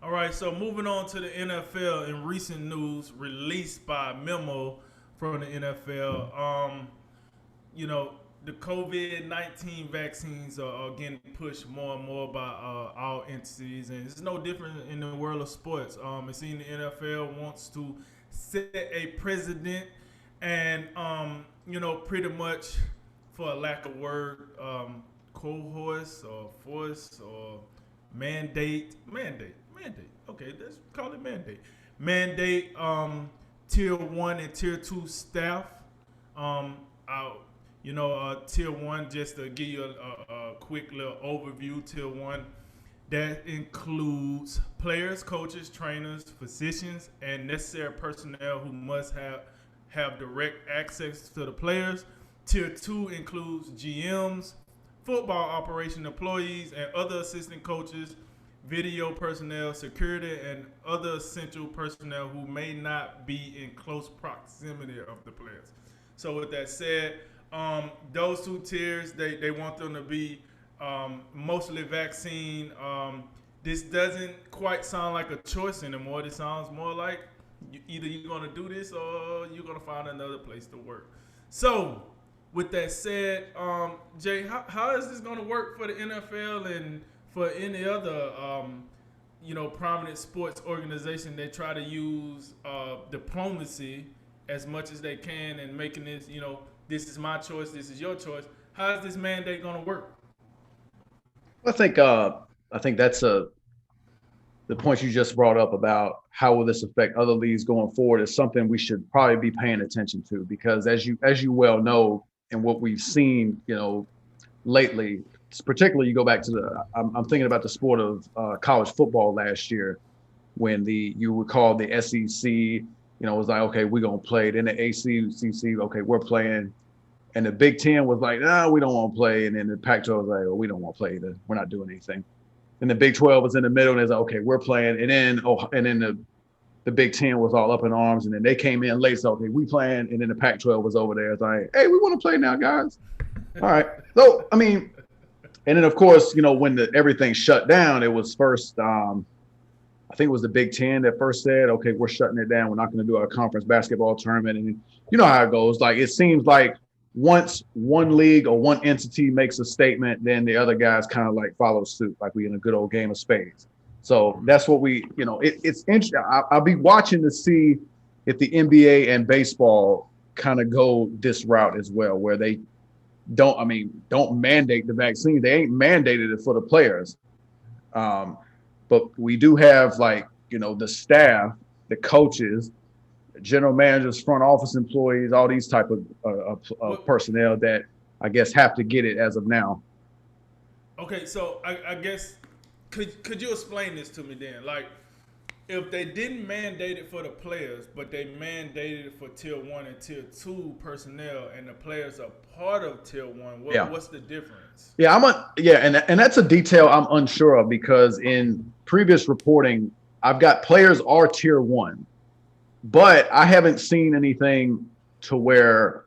All right, so moving on to the NFL in recent news released by a memo from the NFL. You know, the COVID-19 vaccines are getting pushed more and more by all entities, and it's no different in the world of sports. It seems the NFL wants to set a precedent, and pretty much, for a lack of word, coerce or force or mandate. Okay, let's call it mandate. Mandate tier one and tier two staff um, out. Tier one, just to give you a quick little overview. Tier one that includes players, coaches, trainers, physicians, and necessary personnel who must have direct access to the players. Tier two includes GMs, football operation employees, and other assistant coaches, video personnel, security, and other essential personnel who may not be in close proximity of the players. So with that said, those two tiers, they want them to be mostly vaccine. This doesn't quite sound like a choice anymore. This sounds more like either you're going to do this or you're going to find another place to work. So with that said, Jay, how is this going to work for the NFL and for any other, prominent sports organization that try to use diplomacy as much as they can and making this, this is my choice, this is your choice. How is this mandate going to work? I think that's the point you just brought up about how will this affect other leagues going forward is something we should probably be paying attention to, because as you well know, and what we've seen, lately, particularly you go back to I'm thinking about the sport of college football last year, when you recall the SEC, was like, okay, we're gonna play. Then the ACC, okay, we're playing, and the Big Ten was like, no, we don't want to play, and then the Pac-12 was like, oh, we don't want to play either. We're not doing anything. And the Big 12 was in the middle, and it's like, okay, we're playing, and then the Big Ten was all up in arms, and then they came in late, so okay, we playing, and then the Pac-12 was over there. It's like, hey, we want to play now, guys. All right. So I mean, and then of course, when everything shut down, it was first. I think it was the Big Ten that first said, okay, we're shutting it down. We're not going to do our conference basketball tournament. And you know how it goes. Like, it seems like once one league or one entity makes a statement, then the other guys kind of like follow suit, like we in a good old game of spades. So that's what it's interesting. I'll be watching to see if the NBA and baseball kind of go this route as well, where they don't mandate the vaccine. They ain't mandated it for the players. But we do have, like, the staff, the coaches, general managers, front office employees, all these type of What, personnel that I guess have to get it as of now. okay, so I guess could you explain this to me then? Like, if they didn't mandate it for the players, but they mandated it for tier one and tier two personnel, and the players are part of tier one, Yeah. what's the difference? Yeah, and that's a detail I'm unsure of, because in previous reporting, I've got players are tier one, but I haven't seen anything to where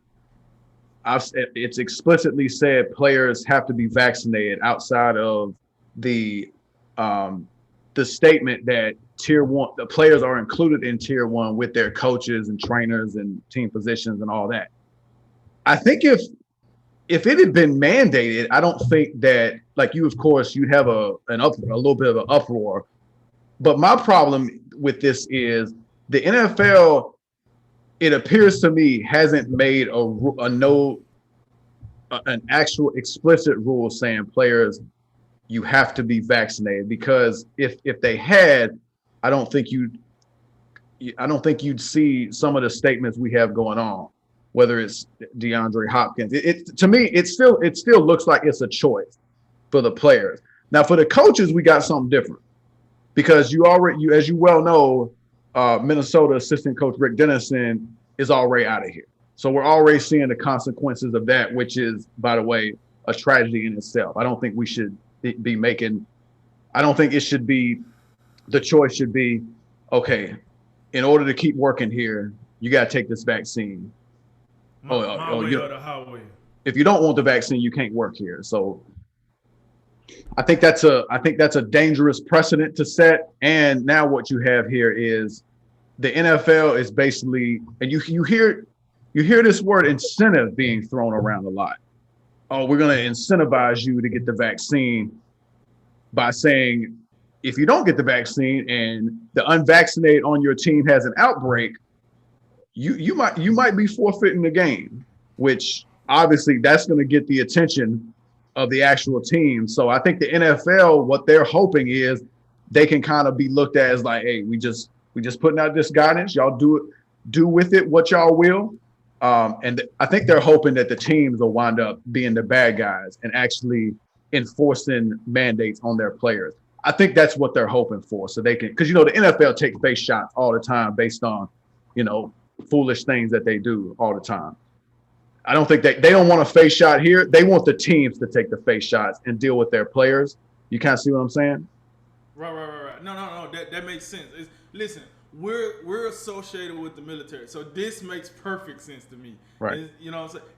it's explicitly said players have to be vaccinated outside of the um, the statement that tier one, the players are included in tier one with their coaches and trainers and team physicians and all that. I think if it had been mandated, I don't think that, like, you, of course, you'd have a little bit of an uproar. But my problem with this is the NFL, it appears to me, hasn't made a no an actual explicit rule saying players, you have to be vaccinated, because if they had, I don't think you'd I don't think you'd see some of the statements we have going on, whether it's DeAndre Hopkins. To me, it still looks like it's a choice for the players. Now, for the coaches, we got something different, because as you well know, Minnesota assistant coach Rick Dennison is already out of here. So we're already seeing the consequences of that, which is, by the way, a tragedy in itself. I don't think we should be making. I don't think it should be. The choice should be, okay, in order to keep working here, you got to take this vaccine. My way or the highway? If you don't want the vaccine, you can't work here. So I think that's a dangerous precedent to set. And now what you have here is the NFL is basically, and you hear this word incentive being thrown around a lot. Oh, we're going to incentivize you to get the vaccine by saying if you don't get the vaccine and the unvaccinated on your team has an outbreak, you might be forfeiting the game, which obviously that's going to get the attention of the actual team. So I think the NFL, what they're hoping is they can kind of be looked at as like, hey, we just putting out this guidance. Y'all do with it what y'all will. And I think they're hoping that the teams will wind up being the bad guys and actually enforcing mandates on their players. I think that's what they're hoping for. So they can, because, the NFL takes face shots all the time based on, foolish things that they do all the time. I don't think they don't want a face shot here. They want the teams to take the face shots and deal with their players. You kind of see what I'm saying? Right. No. That makes sense. Listen, we're associated with the military, so this makes perfect sense to me. Right.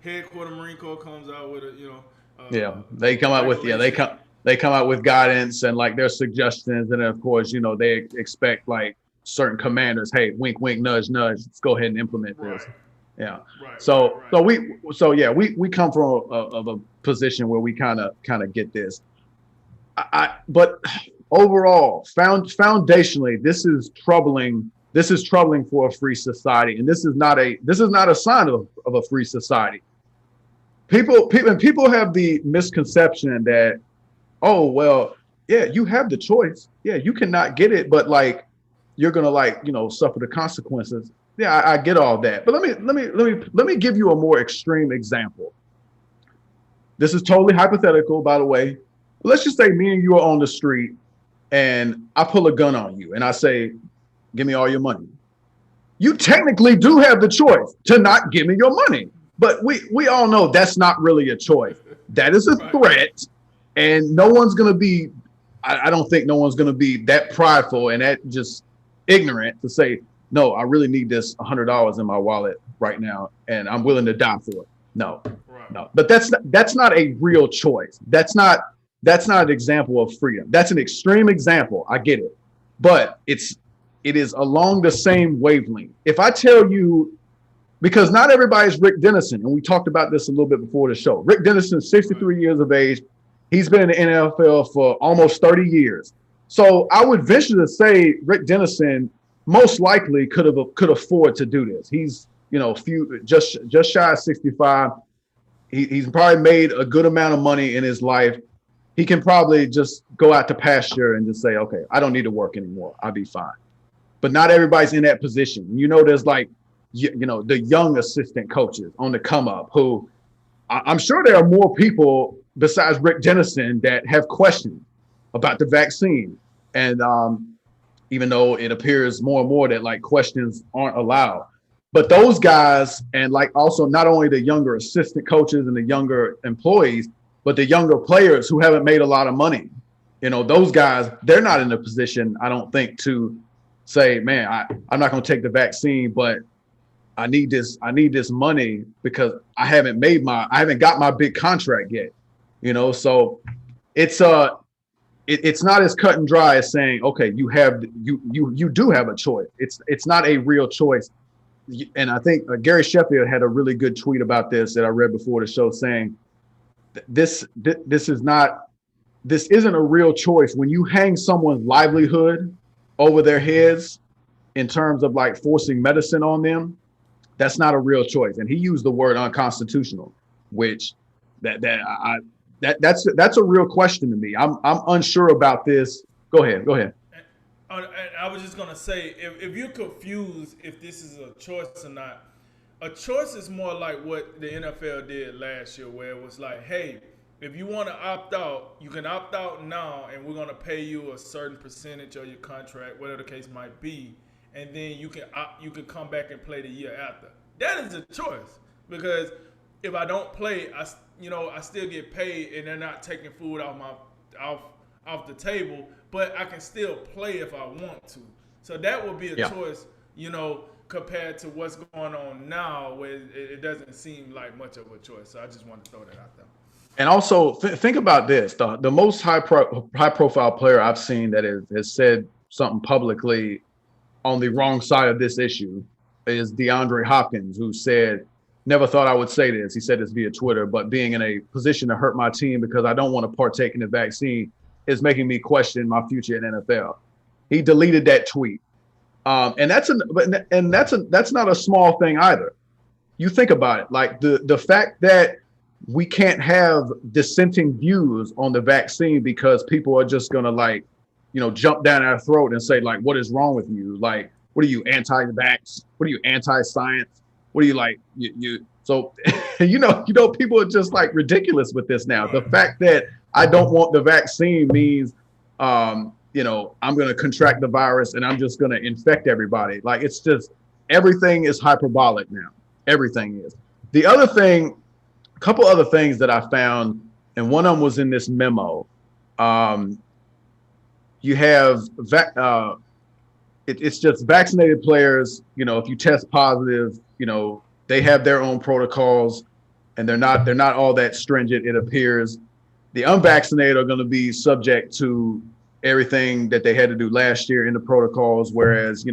Headquarter Marine Corps comes out with they come out with they come out with guidance and like their suggestions, and then of course they expect like certain commanders, hey, wink, wink, nudge, nudge, let's go ahead and implement this. Right. Yeah. Right. So we come from a position where we kind of get this. But overall, foundationally, this is troubling. This is troubling for a free society, and this is not a sign of a free society. People have the misconception that, oh well, yeah, you have the choice. Yeah, you cannot get it, but like you're gonna suffer the consequences. Yeah, I get all that, but let me give you a more extreme example. This is totally hypothetical, by the way. Let's just say me and you are on the street, and I pull a gun on you, and I say, "Give me all your money." You technically do have the choice to not give me your money, but we all know that's not really a choice. That is a threat, and no one's gonna be. I don't think no one's gonna be that prideful and that just ignorant to say, no, I really need this $100 in my wallet right now, and I'm willing to die for it. No. But that's not a real choice. That's not an example of freedom. That's an extreme example. I get it, but it is along the same wavelength. If I tell you, because not everybody's Rick Dennison, and we talked about this a little bit before the show. Rick Dennison, 63 years of age. He's been in the NFL for almost 30 years. So I would venture to say Rick Dennison most likely could afford to do this. He's just shy of 65. He's probably made a good amount of money in his life. He can probably just go out to pasture and just say, okay, I don't need to work anymore. I'll be fine. But not everybody's in that position. There's like, the young assistant coaches on the come up who I'm sure there are more people besides Rick Dennison that have questions about the vaccine. And even though it appears more and more that like questions aren't allowed, but those guys, and like also not only the younger assistant coaches and the younger employees, but the younger players who haven't made a lot of money, those guys, they're not in a position, I don't think, to say, man, I'm not going to take the vaccine, but I need this money because I haven't got my big contract yet, so it's not as cut and dry as saying, okay, you do have a choice. It's not a real choice. And I think Gary Sheffield had a really good tweet about this that I read before the show, saying this isn't a real choice. When you hang someone's livelihood over their heads in terms of like forcing medicine on them, that's not a real choice. And he used the word unconstitutional, which that's a real question to me. I'm unsure about this. Go ahead. I was just gonna say, if you're confused if this is a choice or not, a choice is more like what the NFL did last year, where it was like, hey, if you want to opt out, you can opt out now, and we're gonna pay you a certain percentage of your contract, whatever the case might be, and then you can come back and play the year after. That is a choice, because if I don't play, I still get paid, and they're not taking food off the table, but I can still play if I want to. So that would be a choice, compared to what's going on now, where it doesn't seem like much of a choice. So I just want to throw that out there. And also think about this: the most high profile player I've seen that has said something publicly on the wrong side of this issue is DeAndre Hopkins, who said, "Never thought I would say this." He said this via Twitter, but being in a position to hurt my team because I don't want to partake in the vaccine is making me question my future in NFL. He deleted that tweet, and that's not a small thing either. You think about it, like the fact that we can't have dissenting views on the vaccine because people are just gonna like, jump down our throat and say like, what is wrong with you? Like, what are you anti-vax? What are you anti-science? What are you like? You so people are just like ridiculous with this now. The fact that I don't want the vaccine means I'm gonna contract the virus and I'm just gonna infect everybody. Like it's just everything is hyperbolic now. Everything is. The other thing, a couple other things that I found, and one of them was in this memo. You have it's just vaccinated players. If you test positive, they have their own protocols, and they're not all that stringent. It appears the unvaccinated are going to be subject to everything that they had to do last year in the protocols, whereas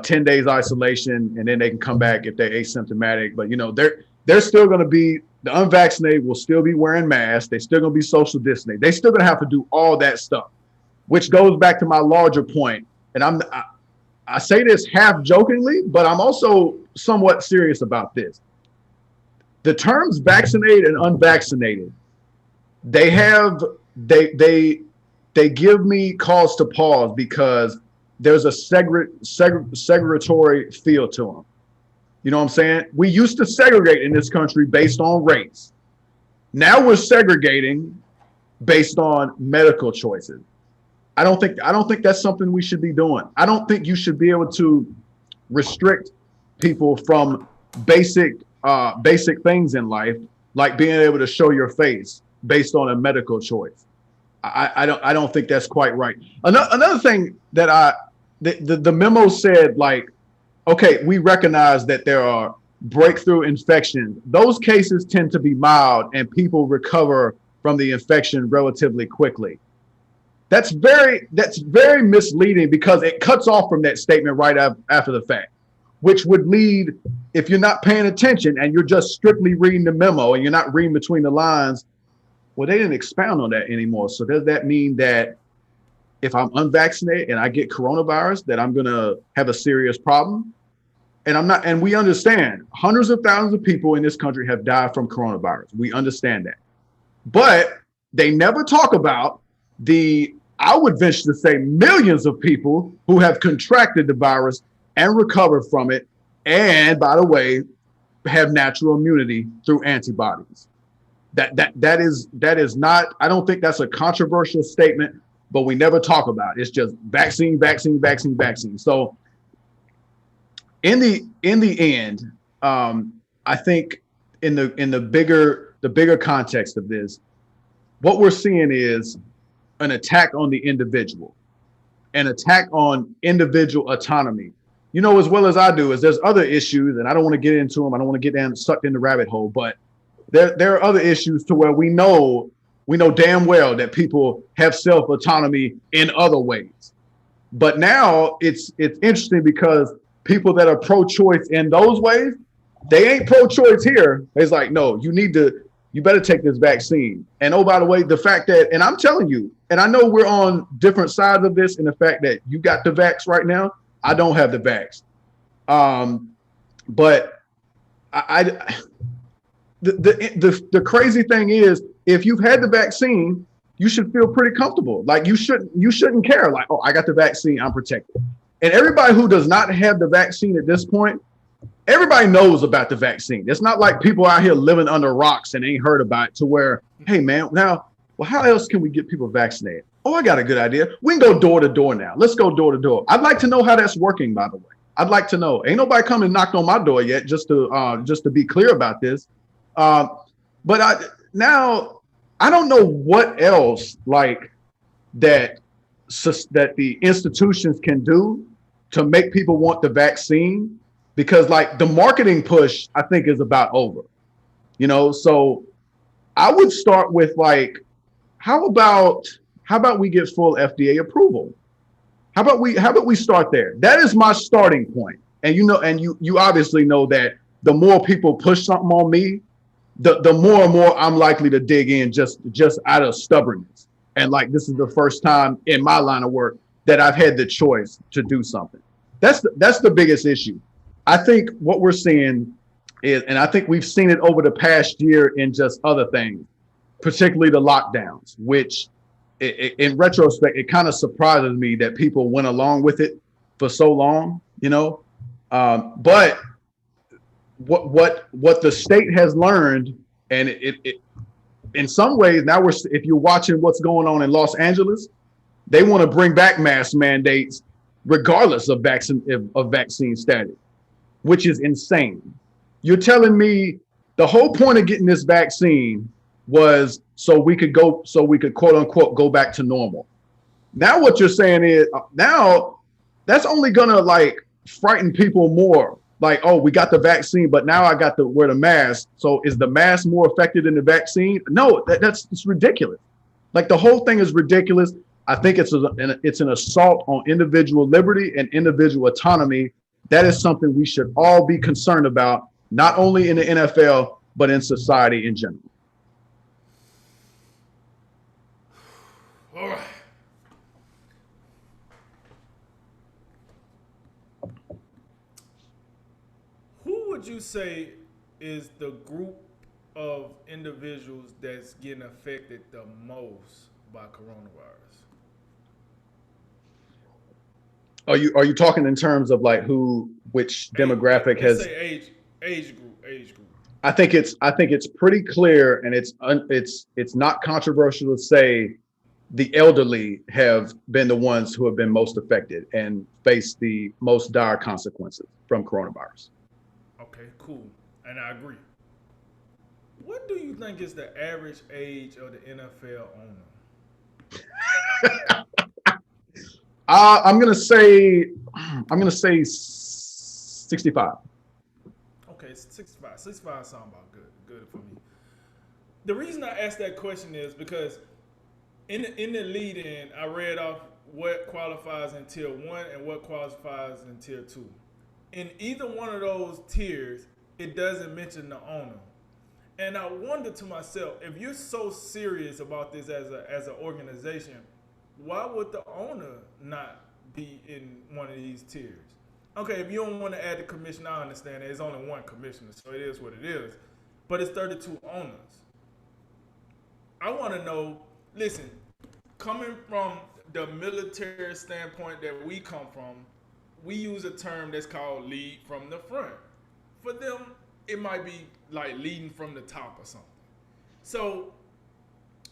10 days isolation, and then they can come back if they're asymptomatic. But they're still going to be, the unvaccinated will still be wearing masks. They're still going to be social distancing. They're still going to have to do all that stuff, which goes back to my larger point. And I say this half jokingly, but I'm also somewhat serious about this. The terms vaccinated and unvaccinated, they give me cause to pause because there's a segregatory feel to them. You know what I'm saying? We used to segregate in this country based on race. Now we're segregating based on medical choices. I don't think that's something we should be doing. I don't think you should be able to restrict people from basic things in life, like being able to show your face based on a medical choice. I don't think that's quite right. Another thing that the memo said, like, okay, we recognize that there are breakthrough infections. Those cases tend to be mild and people recover from the infection relatively quickly. That's very misleading because it cuts off from that statement right after the fact, which would lead, if you're not paying attention and you're just strictly reading the memo and you're not reading between the lines, well, they didn't expound on that anymore. So does that mean that if I'm unvaccinated and I get coronavirus, that I'm going to have a serious problem? And I'm not, and we understand hundreds of thousands of people in this country have died from coronavirus. We understand that. But they never talk about I would venture to say, millions of people who have contracted the virus and recovered from it. And by the way, have natural immunity through antibodies. That is not, I don't think that's a controversial statement, but we never talk about it. It's just vaccine. So in the end, I think in the bigger context of this, what we're seeing is an attack on the individual, an attack on individual autonomy. As well as I do, is there's other issues, and I don't want to get into them. I don't want to get sucked in the rabbit hole, but there are other issues to where we know damn well that people have self-autonomy in other ways. But now it's interesting because people that are pro-choice in those ways, they ain't pro-choice here. It's like, no, you better take this vaccine. And oh, by the way, the fact that, and I'm telling you, and I know we're on different sides of this, in the fact that you got the vax right now, I don't have the vax. But the crazy thing is, if you've had the vaccine, you should feel pretty comfortable. Like you shouldn't care. Like, oh, I got the vaccine, I'm protected. And everybody who does not have the vaccine at this point, everybody knows about the vaccine. It's not like people out here living under rocks and ain't heard about it, to where, hey man, now, well, how else can we get people vaccinated? Oh, I got a good idea. We can go door to door now. Let's go door to door. I'd like to know how that's working, by the way. I'd like to know. Ain't nobody come and knocked on my door yet, just to be clear about this. But I don't know what else like that the institutions can do to make people want the vaccine, because like the marketing push, I think, is about over. So I would start with like, how about we get full FDA approval? How about we start there? That is my starting point. And you obviously know that the more people push something on me, the more and more I'm likely to dig in just out of stubbornness. And like this is the first time in my line of work that I've had the choice to do something. That's the biggest issue. I think what we're seeing is, and I think we've seen it over the past year in just other things, particularly the lockdowns, which in retrospect, it kind of surprises me that people went along with it for so long. But what the state has learned, and it in some ways now if you're watching what's going on in Los Angeles, they want to bring back mask mandates regardless of vaccine status, which is insane. You're telling me the whole point of getting this vaccine was so we could quote unquote go back to normal. Now what you're saying is now that's only gonna like frighten people more. Like, oh, we got the vaccine, but now I got to wear the mask. So is the mask more effective than the vaccine? No, it's ridiculous. Like the whole thing is ridiculous. I think it's an assault on individual liberty and individual autonomy. That is something we should all be concerned about, not only in the NFL, but in society in general. All right. Who would you say is the group of individuals that's getting affected the most by coronavirus? Are you talking in terms of like which demographic Let's has? say age group. I think it's pretty clear, and it's not controversial to say the elderly have been the ones who have been most affected and face the most dire consequences from coronavirus. Okay, cool, and I agree. What do you think is the average age of the NFL owner? I'm gonna say 65. Okay, 65. 65 sound about good for me. The reason I asked that question is because in the lead in, I read off what qualifies in tier 1 and what qualifies in tier 2. In either one of those tiers, it doesn't mention the owner. And I wonder to myself, if you're so serious about this as an organization, why would the owner not be in one of these tiers? Okay, if you don't want to add the commission, I understand there's only one commissioner, so it is what it is. But it's 32 owners. I want to know, listen, coming from the military standpoint that we come from, we use a term that's called lead from the front. For them, it might be like leading from the top or something. So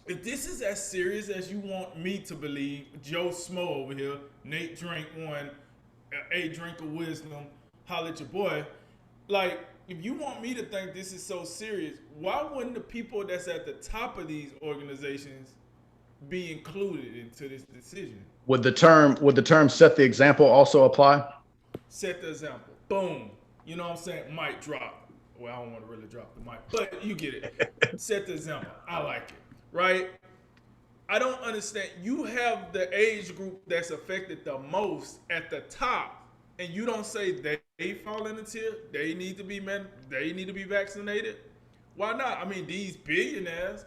if this is as serious as you want me to believe, Joe Smo over here, Nate Drink one, a drink of wisdom, holla at your boy. Like, if you want me to think this is so serious, why wouldn't the people that's at the top of these organizations be included into this decision? Would the term set the example also apply? Set the example. Boom. You know what I'm saying? Mic drop. Well, I don't want to really drop the mic, but you get it. Set the example. I like it. Right? I don't understand. You have the age group that's affected the most at the top, and you don't say they fall in the tier. They need to be vaccinated. Why not? I mean, these millionaires.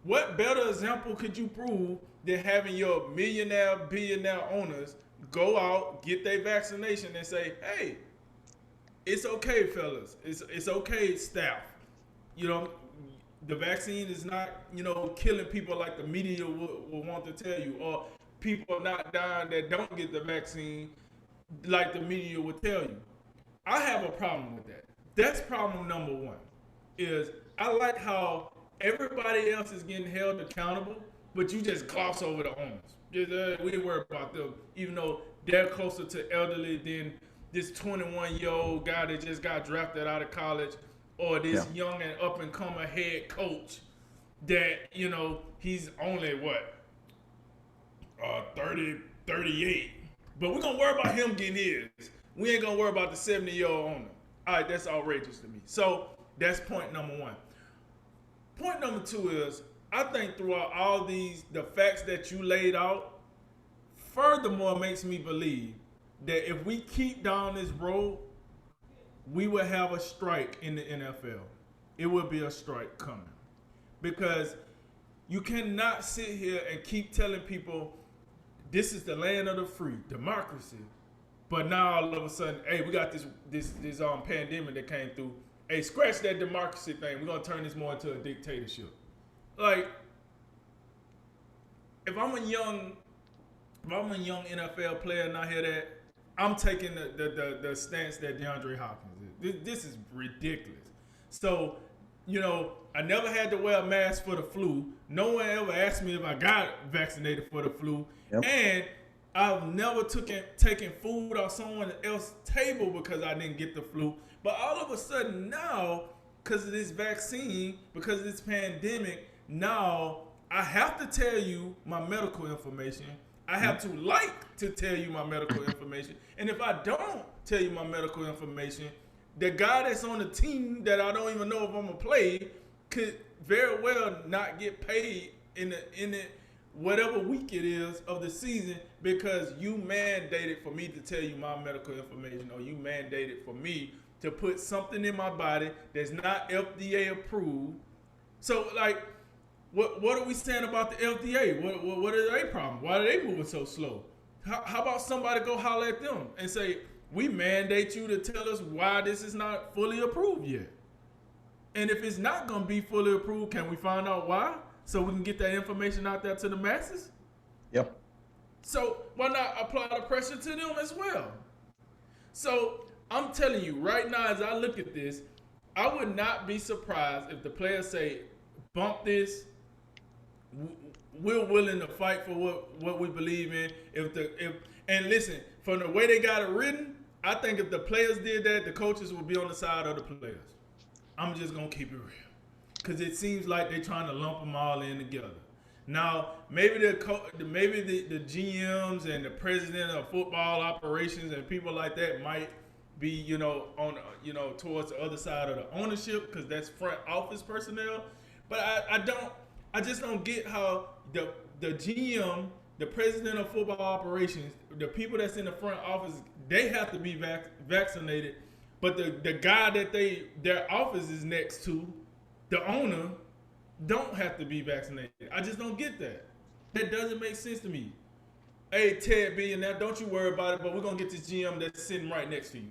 What better example could you prove than having your millionaire, billionaire owners go out, get their vaccination, and say, "Hey, it's okay, fellas. It's okay, staff. You know, the vaccine is not, killing people like the media will want to tell you, or people not dying that don't get the vaccine like the media will tell you." I have a problem with that. That's problem number one. Is I like how everybody else is getting held accountable, but you just gloss over the owners. We didn't worry about them, even though they're closer to elderly than this 21-year-old guy that just got drafted out of college, or this young and up and coming head coach that, he's only 30, 38. But we're going to worry about him getting his. We ain't going to worry about the 70-year-old owner. All right, that's outrageous to me. So That's point number one. Point number two is, I think throughout all the facts that you laid out, furthermore makes me believe that if we keep down this road, we will have a strike in the NFL. It will be a strike coming. Because you cannot sit here and keep telling people this is the land of the free, democracy. But now all of a sudden, hey, we got this pandemic that came through. Hey, scratch that democracy thing. We're gonna turn this more into a dictatorship. Like, if I'm a young NFL player and I hear that, I'm taking the stance that DeAndre Hopkins is. This is ridiculous. So, I never had to wear a mask for the flu. No one ever asked me if I got vaccinated for the flu. Yep. And I've never taken food off someone else's table because I didn't get the flu. But all of a sudden now, because of this vaccine, because of this pandemic, now I have to tell you my medical information. I have to tell you my medical information. And if I don't tell you my medical information, the guy that's on the team that I don't even know if I'm gonna play could very well not get paid in the whatever week it is of the season because you mandated for me to tell you my medical information, or you mandated for me to put something in my body that's not FDA approved. So, like, what are we saying about the FDA? What is their problem? Why are they moving so slow? How about somebody go holler at them and say, we mandate you to tell us why this is not fully approved yet? And if it's not going to be fully approved, can we find out why? So we can get that information out there to the masses? Yep. So why not apply the pressure to them as well? So I'm telling you right now, as I look at this, I would not be surprised if the players say, bump this. We're willing to fight for what we believe in. And listen, from the way they got it written, I think if the players did that, the coaches would be on the side of the players. I'm just gonna keep it real, because it seems like they're trying to lump them all in together. Now, maybe the GMs and the president of football operations and people like that might be, on towards the other side of the ownership, because that's front office personnel. But I just don't get how the GM, the president of football operations, the people that's in the front office, they have to be vaccinated, but the guy that their office is next to, the owner, don't have to be vaccinated. I just don't get that. That doesn't make sense to me. Hey, Ted Billionaire, don't you worry about it, but we're gonna get this GM that's sitting right next to you.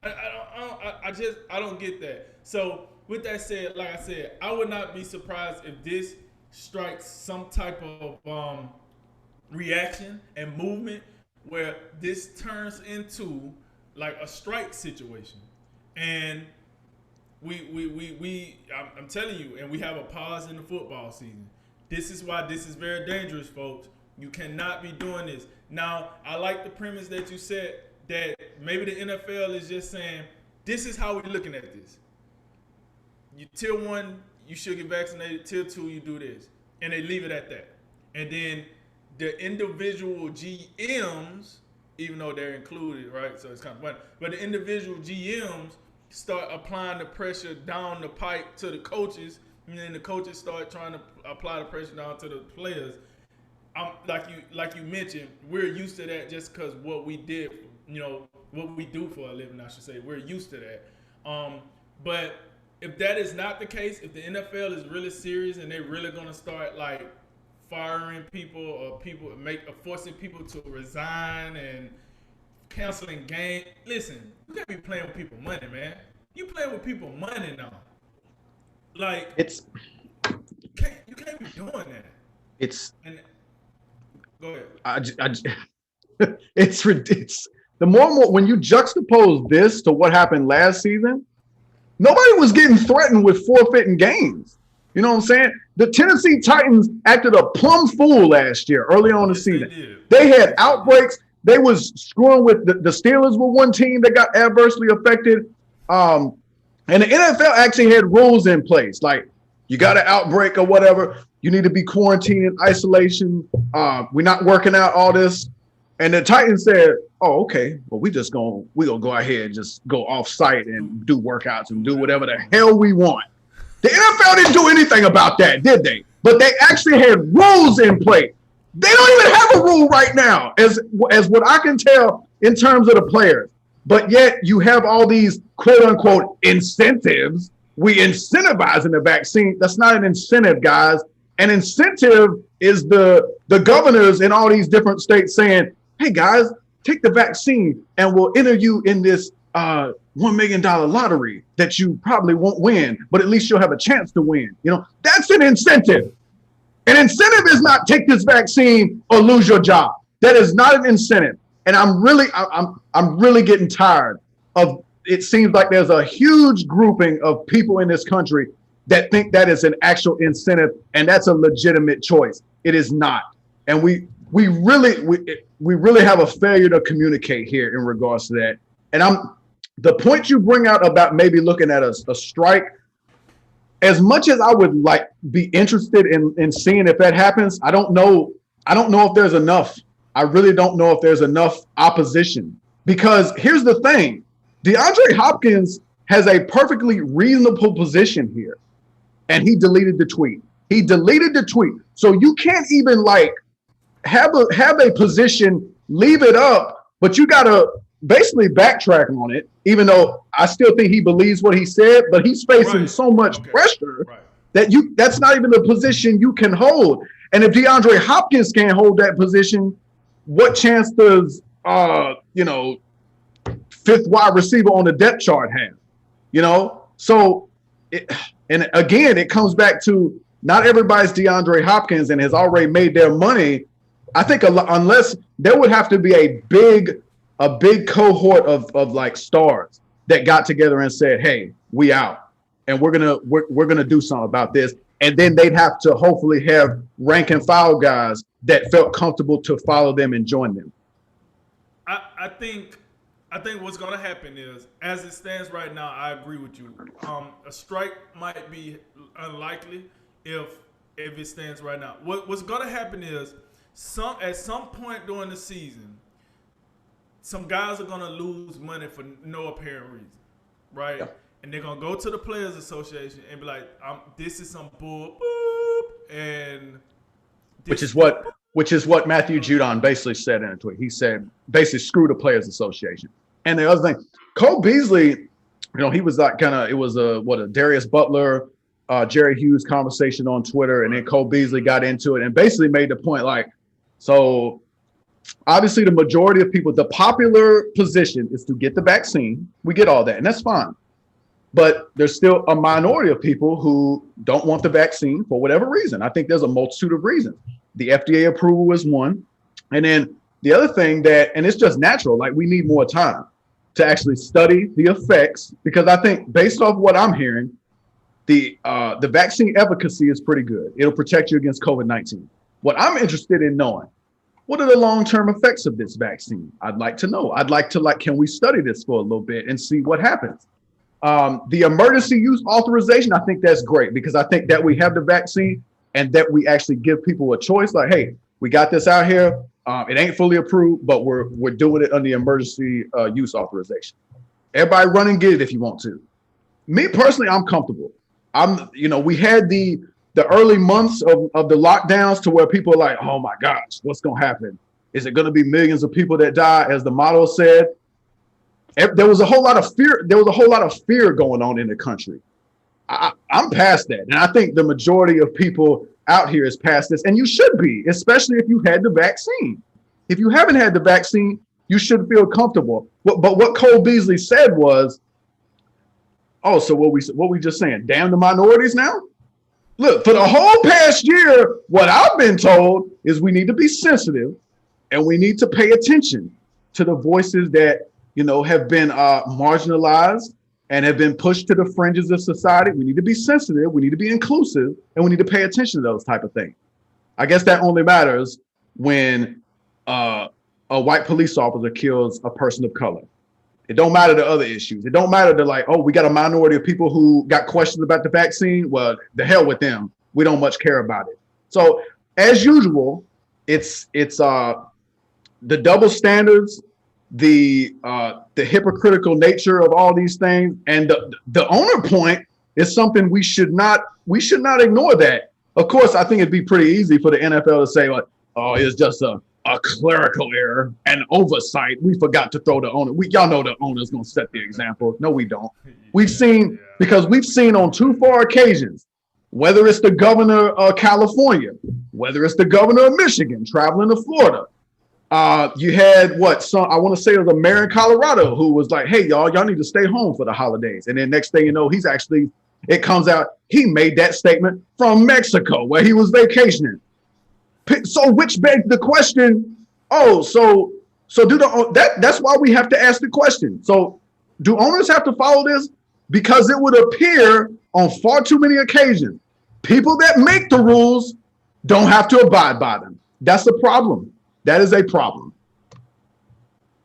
I don't get that. So with that said, like I said, I would not be surprised if this strikes some type of reaction and movement where this turns into like a strike situation. And I'm telling you, and we have a pause in the football season. This is why this is very dangerous, folks. You cannot be doing this. Now, I like the premise that you said that maybe the NFL is just saying, this is how we're looking at this. You tier 1, you should get vaccinated. Tier 2, you do this. And they leave it at that. And then the individual GMs, even though they're included, right? So it's kind of funny. But the individual GMs start applying the pressure down the pipe to the coaches, and then the coaches start trying to apply the pressure down to the players. Like you mentioned, we're used to that just because what we did, what we do for a living, I should say. We're used to that. But if that is not the case, if the NFL is really serious and they're really going to start like firing people or forcing people to resign and canceling games, listen, you can't be playing with people's money, man. You playing with people's money now. Like you can't be doing that. Go ahead. It's the more and more when you juxtapose this to what happened last season, nobody was getting threatened with forfeiting games. You know what I'm saying? The Tennessee Titans acted a plumb fool last year, early on in the season. They had outbreaks. They was screwing with the Steelers were one team that got adversely affected. And the NFL actually had rules in place. Like, you got an outbreak or whatever, you need to be quarantined in isolation. We're not working out all this. And the Titans said, "Oh, okay. Well, we gonna go ahead and just go off site and do workouts and do whatever the hell we want." The NFL didn't do anything about that, did they? But they actually had rules in place. They don't even have a rule right now, as what I can tell in terms of the players. But yet you have all these quote unquote incentives. We incentivizing the vaccine. That's not an incentive, guys. An incentive is the governors in all these different states saying, "Hey guys, take the vaccine and we'll enter you in this $1 million lottery that you probably won't win, but at least you'll have a chance to win." That's an incentive. An incentive is not take this vaccine or lose your job. That is not an incentive. And I'm really getting tired of. It seems like there's a huge grouping of people in this country that think that is an actual incentive and that's a legitimate choice. It is not. And we really have a failure to communicate here in regards to that. And the point you bring out about maybe looking at a strike, as much as I would like be interested in seeing if that happens, I don't know if there's enough. I really don't know if there's enough opposition, because here's the thing. DeAndre Hopkins has a perfectly reasonable position here, and he deleted the tweet. So you can't even have a position, leave it up, but you got to basically backtrack on it, even though I still think he believes what he said, but he's facing so much pressure that that's not even the position you can hold. And if DeAndre Hopkins can't hold that position, what chance does fifth wide receiver on the depth chart have? So and again, it comes back to not everybody's DeAndre Hopkins and has already made their money. I think unless there would have to be a big cohort of like stars that got together and said, "Hey, we out, and we're gonna do something about this." And then they'd have to hopefully have rank and file guys that felt comfortable to follow them and join them. I think what's going to happen is, as it stands right now, I agree with you. A strike might be unlikely if it stands right now. What's going to happen is at some point during the season, some guys are going to lose money for no apparent reason, right? Yeah. And they're going to go to the Players Association and be like, "This is some bull," and which is what Matthew Judon basically said in a tweet. He said, basically, screw the Players Association. And the other thing, Cole Beasley, he was like it was a Darius Butler, Jerry Hughes conversation on Twitter, and then Cole Beasley got into it and basically made the point so obviously the majority of people, the popular position is to get the vaccine. We get all that, and that's fine. But there's still a minority of people who don't want the vaccine for whatever reason. I think there's a multitude of reasons. The FDA approval is one. And then the other thing and it's just natural, we need more time to actually study the effects, because I think based off what I'm hearing, the vaccine efficacy is pretty good. It'll protect you against COVID-19. What I'm interested in knowing, what are the long-term effects of this vaccine? I'd like to know. I'd like to can we study this for a little bit and see what happens? The emergency use authorization, I think that's great, because I think that we have the vaccine and that we actually give people a choice. Hey, we got this out here. It ain't fully approved, but we're doing it under the emergency use authorization. Everybody run and get it if you want to. Me personally, I'm comfortable. We had the early months of the lockdowns to where people are like, "Oh my gosh, what's going to happen? Is it going to be millions of people that die?" As the model said, there was a whole lot of fear. There was a whole lot of fear going on in the country. I'm past that. And I think the majority of people out here is past this. And you should be, especially if you had the vaccine. If you haven't had the vaccine, you should feel comfortable. But what Cole Beasley said was, so what we just saying? Damn the minorities now? Look, for the whole past year, what I've been told is we need to be sensitive and we need to pay attention to the voices that have been marginalized and have been pushed to the fringes of society. We need to be sensitive, we need to be inclusive, and we need to pay attention to those type of things. I guess that only matters when a white police officer kills a person of color. It don't matter the other issues. It don't matter to we got a minority of people who got questions about the vaccine. Well, the hell with them. We don't much care about it. So as usual, it's the double standards, the hypocritical nature of all these things, and the owner point is something we should not ignore. That, of course, I think it'd be pretty easy for the NFL to say, like, oh, it's just a clerical error, an oversight. We forgot to throw the owner. Y'all know the owner's gonna set the example. No, we don't. We've seen on two far occasions, whether it's the governor of California, whether it's the governor of Michigan traveling to Florida. You had I want to say it was a mayor in Colorado who was like, hey, y'all need to stay home for the holidays. And then next thing you know, it comes out, he made that statement from Mexico where he was vacationing. So which begs the question, that's why we have to ask the question. So do owners have to follow this? Because it would appear on far too many occasions, people that make the rules don't have to abide by them. That's a problem. That is a problem.